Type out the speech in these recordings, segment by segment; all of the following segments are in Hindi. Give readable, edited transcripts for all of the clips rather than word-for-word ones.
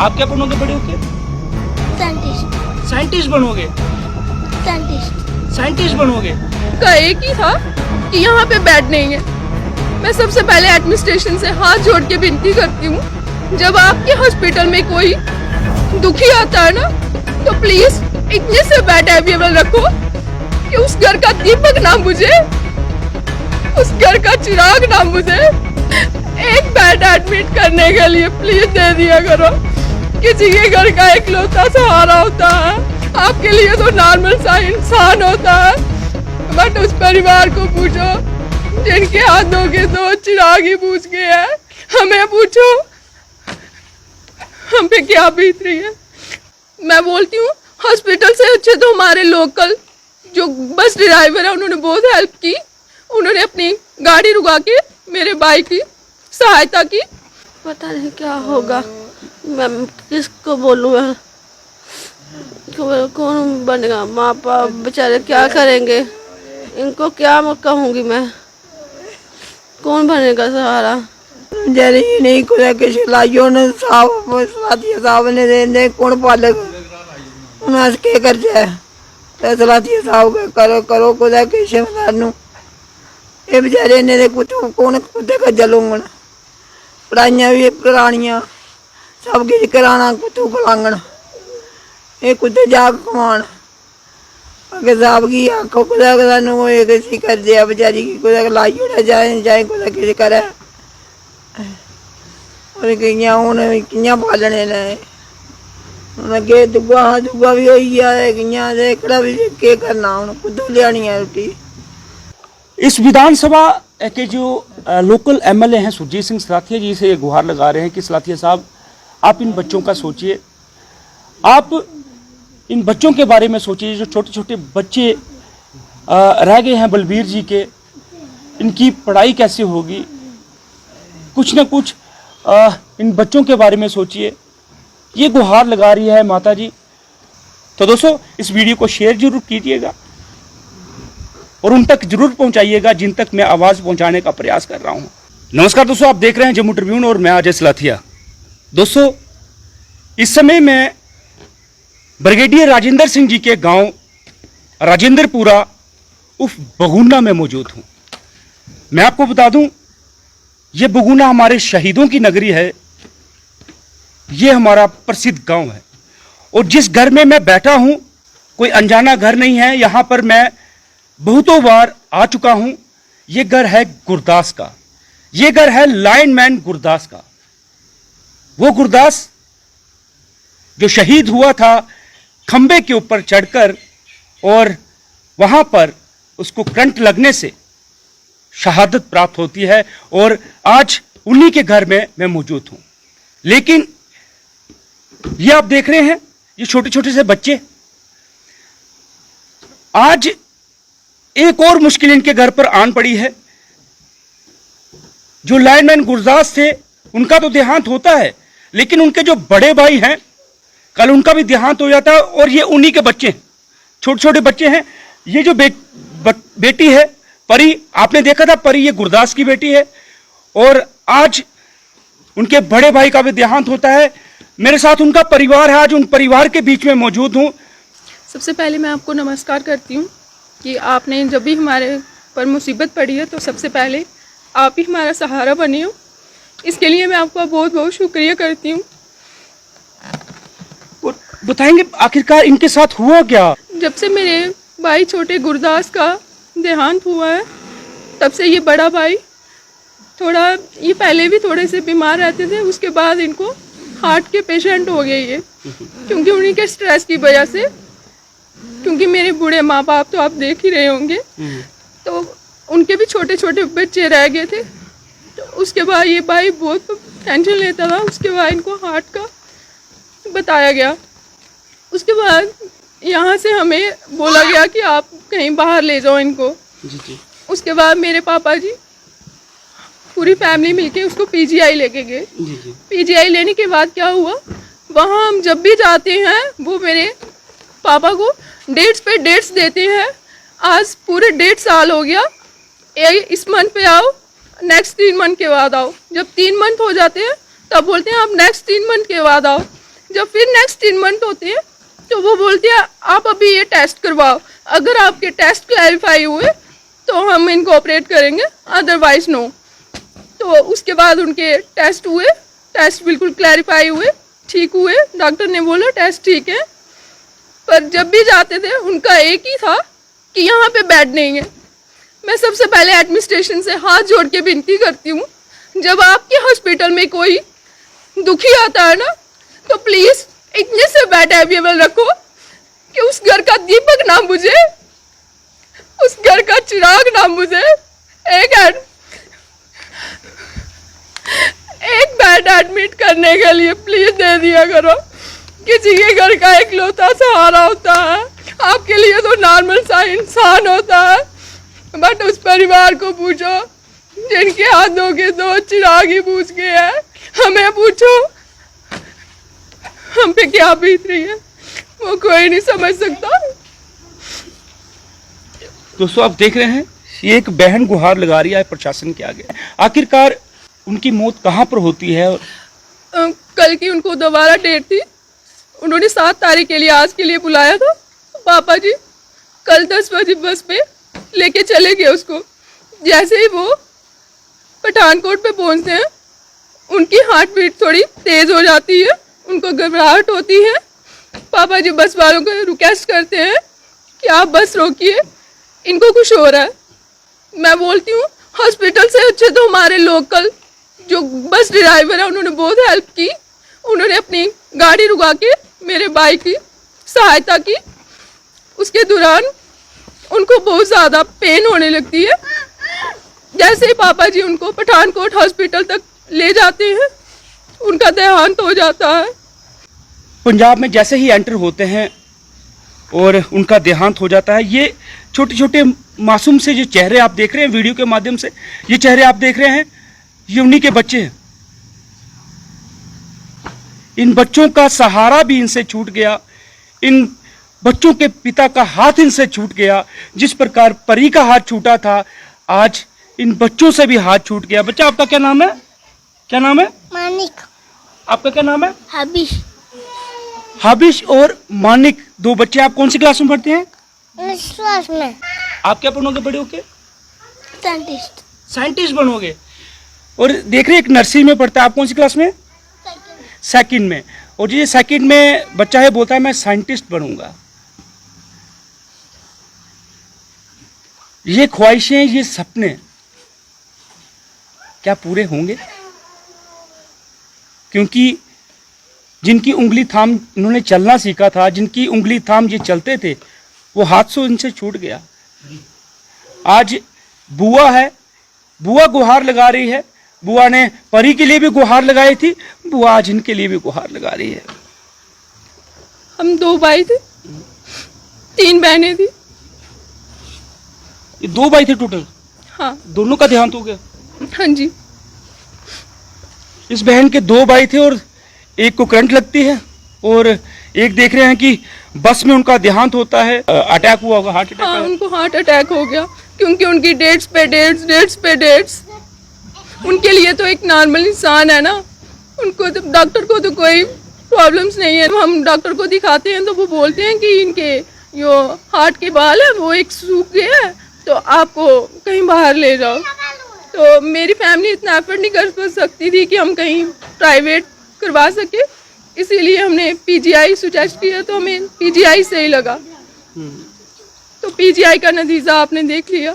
आप क्या बनोगे बड़े होके? साइंटिस्ट। साइंटिस्ट बनोगे? साइंटिस्ट बनोगे? का एक ही था कि यहाँ पे बेड नहीं है। मैं सबसे पहले एडमिनिस्ट्रेशन से हाथ जोड़ के विनती करती हूँ, जब आपके हॉस्पिटल में कोई दुखी आता है ना, तो प्लीज इतने से बेड अवेलेबल रखो कि उस घर का दीपक ना बुझे, उस घर का चिराग ना बुझे। एक बेड एडमिट करने के लिए प्लीज दे दिया करो। किसी के घर का इकलौता सहारा होता है, आपके लिए तो नॉर्मल सा इंसान होता है, बट उस परिवार को पूछो जिनके हाथों के दो चिराग ही बुझ गए हैं। हमें पूछो हम पे क्या बीत रही है। मैं बोलती हूँ हॉस्पिटल से अच्छे तो हमारे लोकल जो बस ड्राइवर है उन्होंने बहुत हेल्प की। उन्होंने अपनी गाड़ी रुका के मेरे भाई की सहायता की। पता नहीं क्या होगा, मैं किसको बोलूँ, कौन बनेगा। माँ बाप बेचारे क्या करेंगे, इनको क्या कहूँगी मैं, कौन बनेगा सहारा। जरी नहीं कुछ लाइयो ने साहब ने देने कौन पालेगा, उन्हें के कर जाए सलाती साहब करो करो कुछ किश सानू ये बेचारे ने कुछ कौन कुत्ते का जलूंगन पढ़ाइयाँ भी पुरानियाँ सब किश कराना कुत्तू खलांगन ये कुत्ते जाग कमान अगे साहब की आखो कुछ सानू ये किसी कर दिया बेचारी की कुछ लाई जाए जाए कुछ किश करे और कियां उन्हें कियां पालने ने अगे दुआ भी हो गया है कियां एकड़ा भी के करना हुन कुत्तू लियानी है रोटी। इस विधानसभा के जो लोकल एमएलए हैं सुरजीत सिंह सलाथिया जी से गुहार लगा रहे हैं कि सलाथिया साहब आप इन बच्चों का सोचिए, आप इन बच्चों के बारे में सोचिए जो छोटे छोटे बच्चे रह गए हैं बलबीर जी के, इनकी पढ़ाई कैसे होगी, कुछ न कुछ इन बच्चों के बारे में सोचिए। ये गुहार लगा रही है माता जी। तो दोस्तों इस वीडियो को शेयर जरूर कीजिएगा और उन तक जरूर पहुंचाइएगा जिन तक मैं आवाज पहुंचाने का प्रयास कर रहा हूं। नमस्कार दोस्तों, आप देख रहे हैं जम्मू ट्रिब्यून और मैं अजय सलाथिया। दोस्तों इस समय मैं ब्रिगेडियर राजेंद्र सिंह जी के गांव राजेंद्रपुरा उफ बगुना में मौजूद हूं। मैं आपको बता दूं ये बगुना हमारे शहीदों की नगरी है, ये हमारा प्रसिद्ध गांव है और जिस घर में मैं बैठा हूं कोई अनजाना घर नहीं है। यहां पर मैं बहुतों बार आ चुका हूं। ये घर है गुरदास का, ये घर है लाइनमैन गुरदास का। वो गुरदास जो शहीद हुआ था खंबे के ऊपर चढ़कर और वहां पर उसको करंट लगने से शहादत प्राप्त होती है और आज उन्हीं के घर में मैं मौजूद हूं। लेकिन ये आप देख रहे हैं ये छोटे छोटे से बच्चे, आज एक और मुश्किल इनके घर पर आन पड़ी है। जो लाइनमैन गुरदास थे उनका तो देहांत होता है, लेकिन उनके जो बड़े भाई हैं कल उनका भी देहांत हो जाता है और ये उन्हीं के बच्चे छोटे छोटे बच्चे हैं। ये जो बेटी है परी, आपने देखा था परी, ये गुरदास की बेटी है और आज उनके बड़े भाई का भी देहांत होता है। मेरे साथ उनका परिवार है, आज उन परिवार के बीच में मौजूद हूं। सबसे पहले मैं आपको नमस्कार करती हूँ कि आपने जब भी हमारे पर मुसीबत पड़ी है तो सबसे पहले आप ही हमारा सहारा बने हो। इसके लिए मैं आपका बहुत बहुत शुक्रिया करती हूँ। बताएंगे आखिरकार इनके साथ हुआ क्या? जब से मेरे भाई छोटे गुरदास का देहांत हुआ है तब से ये बड़ा भाई थोड़ा, ये पहले भी थोड़े से बीमार रहते थे, उसके बाद इनको हार्ट के पेशेंट हो गए ये, क्योंकि उन्हीं के स्ट्रेस की वजह से। क्योंकि मेरे बूढ़े माँ बाप तो आप देख ही रहे होंगे, तो उनके भी छोटे छोटे बच्चे रह गए थे। तो उसके बाद ये भाई बहुत टेंशन लेता था, उसके बाद इनको हार्ट का बताया गया। उसके बाद यहाँ से हमें बोला गया कि आप कहीं बाहर ले जाओ इनको। उसके बाद मेरे पापा जी पूरी फैमिली मिलके उसको पीजीआई लेके गए। पीजीआई लेने के बाद क्या हुआ, वहाँ हम जब भी जाते हैं वो मेरे पापा को डेट्स पे डेट्स देते हैं। आज पूरे 1.5 साल हो गया, इस मंथ पे आओ, नेक्स्ट 3 मंथ के बाद आओ। जब 3 मंथ हो जाते हैं तब बोलते हैं आप नेक्स्ट 3 मंथ के बाद आओ। जब फिर नेक्स्ट 3 मंथ होते हैं तो वो बोलती है आप अभी ये टेस्ट करवाओ, अगर आपके टेस्ट क्लैरिफाई हुए तो हम इनको ऑपरेट करेंगे, अदरवाइज नो। तो उसके बाद उनके टेस्ट हुए, टेस्ट बिल्कुल क्लैरिफाई हुए, ठीक हुए, डॉक्टर ने बोला टेस्ट ठीक है। पर जब भी जाते थे उनका एक ही था कि यहाँ पे बेड नहीं है। मैं सबसे पहले एडमिनिस्ट्रेशन से हाथ जोड़ के विनती करती हूँ, जब आपके हॉस्पिटल में कोई दुखी आता है ना तो प्लीज़ इतने से बेड अवेलेबल रखो कि उस घर का दीपक ना बुझे, उस घर का चिराग ना बुझे। एक बेड एडमिट करने के लिए प्लीज दे दिया करो। किसी के घर का एक लौता सहारा होता है, आपके लिए तो नॉर्मल सा इंसान होता है, बट उस परिवार को पूछो जिनके हाथों के 2 चिराग ही बुझ गए हैं। हमें पूछो हम पे क्या बीत रही है, वो कोई नहीं समझ सकता। दोस्तों आप देख रहे हैं ये एक बहन गुहार लगा रही है प्रशासन के आगे। आखिरकार उनकी मौत कहाँ पर होती है? कल की उनको दोबारा डेट थी, उन्होंने 7 तारीख के लिए आज के लिए बुलाया था। पापा जी कल 10 बजे बस पे लेके चले गए उसको। जैसे ही वो पठानकोट पे पहुंचते हैं उनकी हार्ट बीट थोड़ी तेज हो जाती है, उनको घबराहट होती है। पापा जी बस वालों को रिक्वेस्ट करते हैं कि आप बस रोकिए, इनको कुछ हो रहा है। मैं बोलती हूँ हॉस्पिटल से अच्छे तो हमारे लोकल जो बस ड्राइवर है उन्होंने बहुत हेल्प की, उन्होंने अपनी गाड़ी रुका के मेरे भाई की सहायता की। उसके दौरान उनको बहुत ज़्यादा पेन होने लगती है। जैसे ही पापा जी उनको पठानकोट हॉस्पिटल तक ले जाते हैं उनका देहांत हो जाता है। पंजाब में जैसे ही एंटर होते हैं और उनका देहांत हो जाता है, ये छोटे छोटे मासूम से जो चेहरे आप देख रहे हैं वीडियो के माध्यम से, ये चेहरे आप देख रहे हैं, ये उन्हीं के बच्चे हैं। इन बच्चों का सहारा भी इनसे छूट गया, इन बच्चों के पिता का हाथ इनसे छूट गया। जिस प्रकार परी का हाथ छूटा था, आज इन बच्चों से भी हाथ छूट गया। बच्चा आपका क्या नाम है? क्या नाम है? मानिक। आपका क्या नाम है? हबीश। हाबिश और मानिक, 2 बच्चे। आप कौन सी क्लास में पढ़ते हैं? विश्वास में। आप क्या बनोगे बड़े होके? साइंटिस्ट। साइंटिस्ट बनोगे। और देख रहे हैं एक नर्सरी में पढ़ता है, आप कौन सी क्लास में? सेकंड में। और ये सेकंड में बच्चा है, बोलता है मैं साइंटिस्ट बनूंगा। ये ख्वाहिशें, ये सपने क्या पूरे होंगे? क्योंकि जिनकी उंगली थाम इन्होंने चलना सीखा था, जिनकी उंगली थाम ये चलते थे, वो हादसों इनसे छूट गया। आज बुआ है, बुआ गुहार लगा रही है। बुआ ने परी के लिए भी गुहार लगाई थी, बुआ आज इनके लिए भी गुहार लगा रही है। हम 2 भाई थे, 3 बहनें थी। ये 2 भाई थे टोटल? हाँ। दोनों का देहांत हो गया? हाँ जी। इस बहन के 2 भाई थे और एक को करंट लगती है और एक देख रहे हैं कि बस में उनका देहांत होता है। अटैक हुआ होगा, हार्ट अटैक। हाँ, उनको हार्ट अटैक हो गया क्योंकि उनकी डेट्स पे डेट्स। उनके लिए तो एक नॉर्मल इंसान है ना, उनको तो डॉक्टर को तो कोई प्रॉब्लम्स नहीं है। हम डॉक्टर को दिखाते हैं तो वो बोलते हैं कि इनके जो हार्ट के बाल है वो एक सूख गया है, तो आपको कहीं बाहर ले जाओ। तो मेरी फैमिली इतना एफर्ट नहीं कर सकती थी कि हम कहीं प्राइवेट करवा सके, इसीलिए हमने पीजीआई सजेस्ट किया, तो हमें पीजीआई सही लगा। तो पीजीआई का नतीजा आपने देख लिया।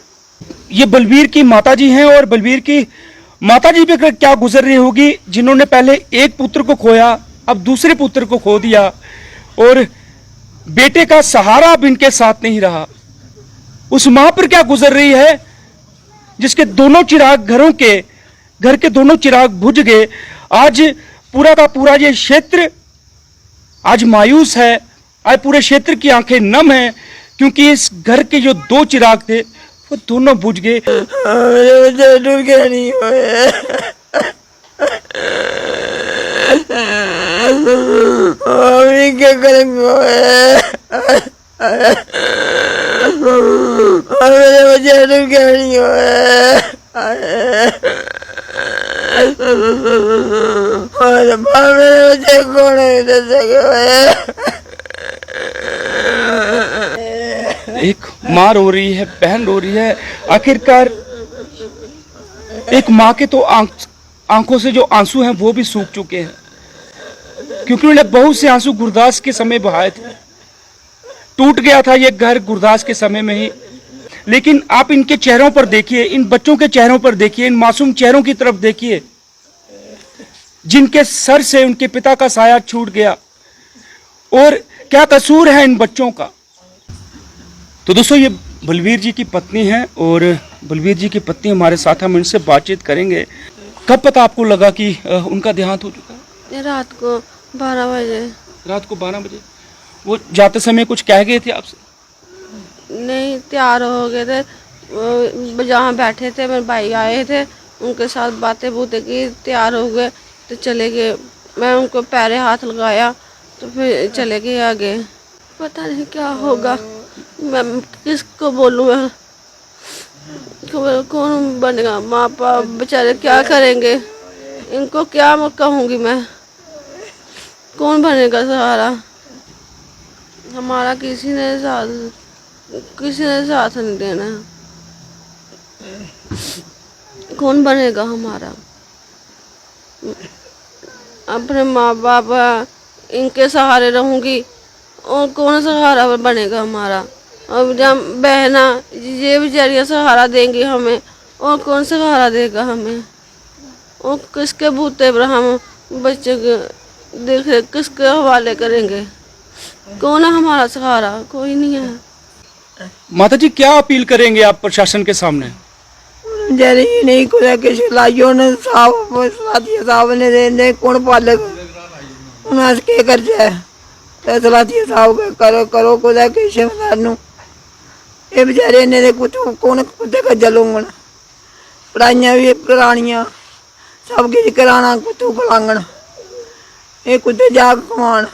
ये बलबीर की माताजी हैं और बलबीर की माताजी पे क्या गुजर रही होगी, जिन्होंने पहले एक पुत्र को खोया, अब दूसरे पुत्र को खो दिया और बेटे का सहारा अब इनके साथ नहीं रहा। उस मां पर क्या गुजर रही है जिसके दोनों चिराग घर के दोनों चिराग बुझ गए। आज पूरा का पूरा ये क्षेत्र आज मायूस है, आज पूरे क्षेत्र की आंखें नम हैं क्योंकि इस घर के जो 2 चिराग थे वो दोनों बुझ गए। क्या करेंगे? मेरे बच्चे क्या नहीं हुए। और मेरे बच्चे कौन दे सके। एक माँ रो रही है, बहन रो रही है। आखिरकार एक माँ के तो आंखों से जो आंसू हैं वो भी सूख चुके हैं, क्योंकि उन्होंने बहुत से आंसू गुरदास के समय बहाए थे। टूट गया था ये घर गुरदास के समय में ही। लेकिन आप इनके चेहरों पर देखिए, इन बच्चों के चेहरों पर देखिए, इन मासूम चेहरों की तरफ देखिए, जिनके सर से उनके पिता का साया छूट गया। और क्या कसूर है इन बच्चों का। तो दोस्तों, ये बलवीर जी की पत्नी है और बलवीर जी की पत्नी हमारे साथ, हम इनसे बातचीत करेंगे। कब पता आपको लगा कि उनका देहांत हो चुका है? ये रात को 12 बजे। रात को 12 बजे। वो जाते समय कुछ कह गए थे आपसे? नहीं, तैयार हो गए थे, जहाँ बैठे थे मेरे भाई आए थे, उनके साथ बातें बूतें की, तैयार हो गए तो चले गए। मैं उनको पैरे हाथ लगाया तो फिर चले गए आगे। पता नहीं क्या होगा, मैं किसको बोलूँ, कौन बनेगा। माँ बाप बेचारे क्या करेंगे, इनको क्या कहूँगी मैं, कौन बनेगा सहारा। हमारा किसी ने साथ नहीं देना, कौन बनेगा हमारा। अपने माँ बाप इनके सहारे रहूँगी और कौन सहारा बनेगा हमारा। अब जब बहना ये बेचारियाँ सहारा देंगी हमें, और कौन सहारा देगा हमें। और किसके बूते पर हम बच्चे देख किसके हवाले करेंगे, कौन है हमारा सहारा, कोई नहीं है। माता जी, क्या अपील करेंगे आप प्रशासन के सामने? जरी नहीं कुछ किश लाइयो ने साहब सलाथिया साहब ने देने कौन पालक उनास के कर जाए। तो सलाथिया साहब के करो कुछ किश सानू ये बेचारे ने कुछ कौन कुत्ते का जलूंगन। पढ़ाइयाँ भी करानियाँ, सब किश कराना, कुत्तू खलांगन, ये कुत्ते जाग कमान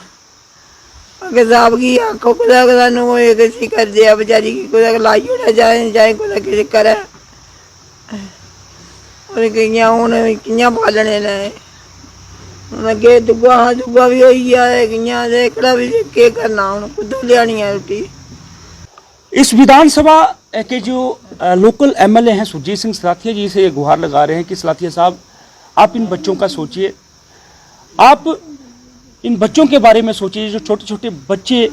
अगे साहब की आखो खुदा सानू ये किसी कर दिया बेचारी की कुछ लाइयो ना जाए कुछ किश करे। और कियां हूँ कियां पालने ने अगे दुआ भी हो गया है, कियां देखड़ा भी के करना हूँ, कुदू लियानी है रोटी। इस विधानसभा के जो लोकल एमएलए हैं सुरजीत सिंह सलाथिया जी से गुहार लगा रहे हैं कि सलाथिया साहब, आप इन बच्चों का सोचिए, आप इन बच्चों के बारे में सोचिए। जो छोटे छोटे बच्चे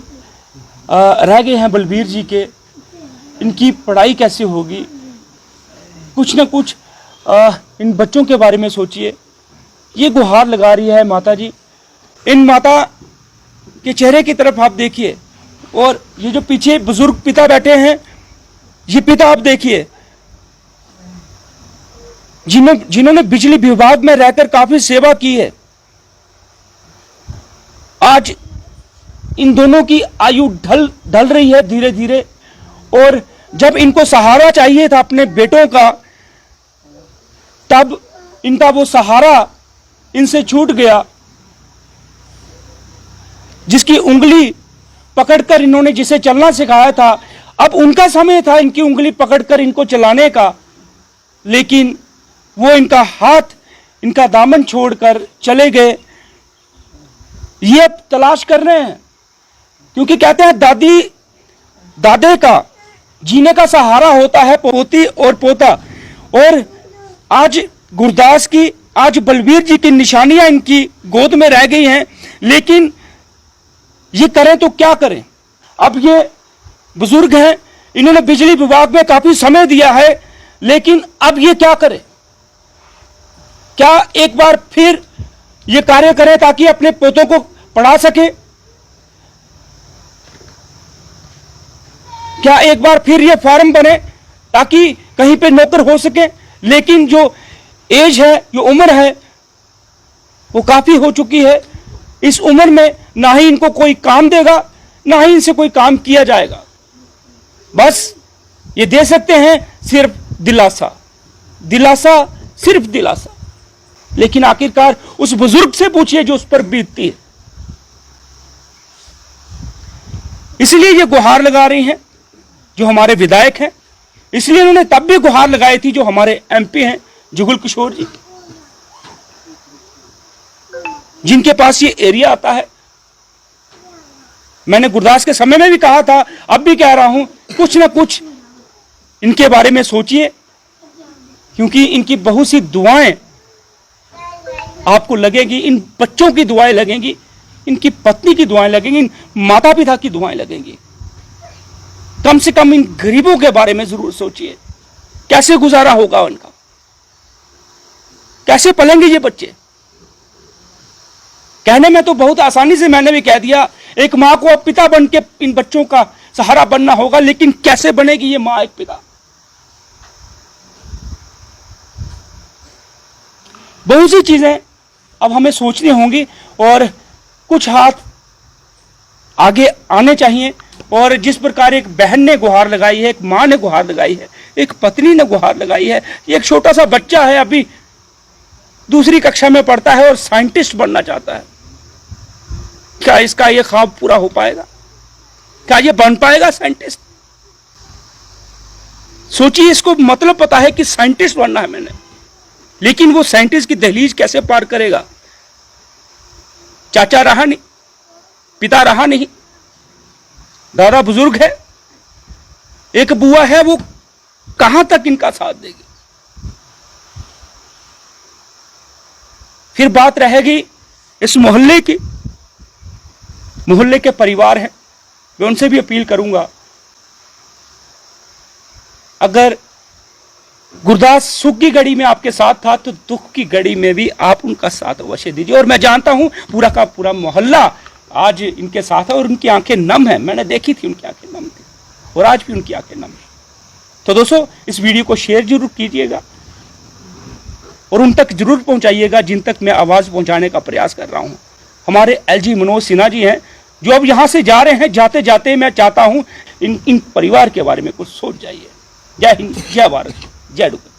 रह गए हैं बलवीर जी के, इनकी पढ़ाई कैसे होगी, कुछ ना कुछ इन बच्चों के बारे में सोचिए। ये गुहार लगा रही है माता जी। इन माता के चेहरे की तरफ आप देखिए, और ये जो पीछे बुजुर्ग पिता बैठे हैं, ये पिता आप देखिए, जिन्होंने बिजली विभाग में रहकर काफी सेवा की है। आज इन दोनों की आयु ढल रही है धीरे धीरे, और जब इनको सहारा चाहिए था अपने बेटों का, तब इनका वो सहारा इनसे छूट गया। जिसकी उंगली पकड़कर इन्होंने जिसे चलना सिखाया था, अब उनका समय था इनकी उंगली पकड़कर इनको चलाने का, लेकिन वो इनका हाथ, इनका दामन छोड़कर चले गए। ये अब तलाश कर रहे हैं, क्योंकि कहते हैं दादे का जीने का सहारा होता है पोती और पोता। और आज गुरदास की, आज बलवीर जी की निशानियां इनकी गोद में रह गई हैं, लेकिन ये करें तो क्या करें। अब ये बुजुर्ग हैं, इन्होंने बिजली विभाग में काफी समय दिया है, लेकिन अब ये क्या करें। क्या एक बार फिर ये कार्य करें ताकि अपने पोतों को पढ़ा सके? क्या एक बार फिर ये फॉर्म बने ताकि कहीं पे नौकर हो सके? लेकिन जो एज है, जो उम्र है, वो काफी हो चुकी है। इस उम्र में ना ही इनको कोई काम देगा, ना ही इनसे कोई काम किया जाएगा। बस ये दे सकते हैं सिर्फ दिलासा, सिर्फ दिलासा। लेकिन आखिरकार उस बुजुर्ग से पूछिए जो उस पर बीतती है। इसलिए ये गुहार लगा रही हैं जो हमारे विधायक हैं, इसलिए उन्होंने तब भी गुहार लगाई थी जो हमारे एमपी हैं जुगल किशोर जी। जिनके पास ये एरिया आता है। मैंने गुरदास के समय में भी कहा था, अब भी कह रहा हूं, कुछ ना कुछ इनके बारे में सोचिए, क्योंकि इनकी बहुत सी दुआएं आपको लगेगी, इन बच्चों की दुआएं लगेंगी, इनकी पत्नी की दुआएं लगेंगी, इन माता पिता की दुआएं लगेंगी। कम से कम इन गरीबों के बारे में जरूर सोचिए, कैसे गुजारा होगा उनका, कैसे पलेंगे ये बच्चे। कहने में तो बहुत आसानी से मैंने भी कह दिया, एक मां को अब पिता बन के इन बच्चों का सहारा बनना होगा, लेकिन कैसे बनेगी ये मां एक पिता। बहुत सी चीजें अब हमें सोचनी होंगी और कुछ हाथ आगे आने चाहिए। और जिस प्रकार एक बहन ने गुहार लगाई है, एक मां ने गुहार लगाई है, एक पत्नी ने गुहार लगाई है, एक छोटा सा बच्चा है, अभी दूसरी कक्षा में पढ़ता है और साइंटिस्ट बनना चाहता है, क्या इसका ये ख्वाब पूरा हो पाएगा? क्या ये बन पाएगा साइंटिस्ट? सोचिए, इसको मतलब पता है कि साइंटिस्ट बनना है मैंने, लेकिन वो साइंटिस्ट की दहलीज कैसे पार करेगा? चाचा रहा नहीं, पिता रहा नहीं, दादा बुजुर्ग है, एक बुआ है, वो कहां तक इनका साथ देगी? फिर बात रहेगी इस मोहल्ले की, मोहल्ले के परिवार हैं, मैं उनसे भी अपील करूंगा, अगर गुरदास सुख की घड़ी में आपके साथ था तो दुख की घड़ी में भी आप उनका साथ अवश्य दीजिए। और मैं जानता हूं पूरा का पूरा मोहल्ला आज इनके साथ है और उनकी आंखें नम है, मैंने देखी थी उनकी आंखें नम थी और आज भी उनकी आंखें नम है। तो दोस्तों, इस वीडियो को शेयर जरूर कीजिएगा और उन तक जरूर पहुंचाइएगा जिन तक मैं आवाज पहुंचाने का प्रयास कर रहा हूं। हमारे एलजी मनोज सिन्हा जी हैं जो अब यहां से जा रहे हैं, जाते जाते मैं चाहता हूं इन परिवार के बारे में कुछ सोच जाइए। जय हिंद, जय भारत, जय डुग्गर।